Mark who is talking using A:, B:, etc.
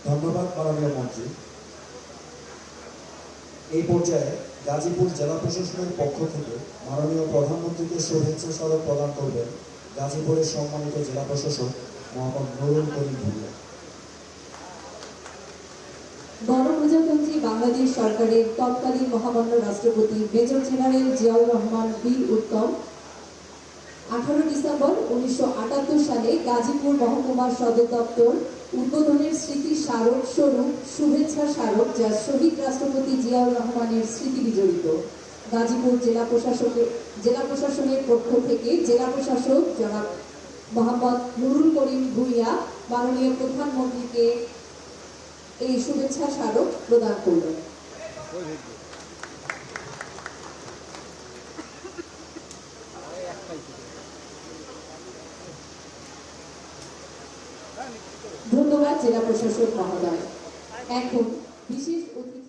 A: ধন্যবাদ মাননীয় মন্ত্রী। এই পর্যায়ে গাজীপুর জেলা প্রশাসনের পক্ষ থেকে মাননীয় প্রধানমন্ত্রীকে শুভেচ্ছা স্মারক প্রদান করবেন গাজীপুরের সম্মানিত জেলা প্রশাসক মোহাম্মদ নুরুল করিম ভূঁইয়া।
B: গণপ্রজাতন্ত্রী বাংলাদেশ সরকারের তৎকালীন মহামান্য রাষ্ট্রপতি মেজর জেনারেল জিয়াউর রহমান বীর উত্তম 18 ডিসেম্বর 1978 সালে গাজীপুর মহকুমার সদর দপ্তর উদ্বোধনের স্মৃতি স্মারক স্বরূপ শুভেচ্ছা স্মারক, যা শহীদ রাষ্ট্রপতি জিয়াউর রহমানের স্মৃতি বিজড়িত। গাজীপুর জেলা প্রশাসনের পক্ষ থেকে জেলা প্রশাসক জনাব মোহাম্মদ নুরুল করিম ভূঁইয়া মাননীয় প্রধানমন্ত্রীকে এই শুভেচ্ছা স্মারক প্রদান করলেন। ধন্যবাদ জেলা প্রশাসক মহোদয়। এখন বিশেষ অতিথি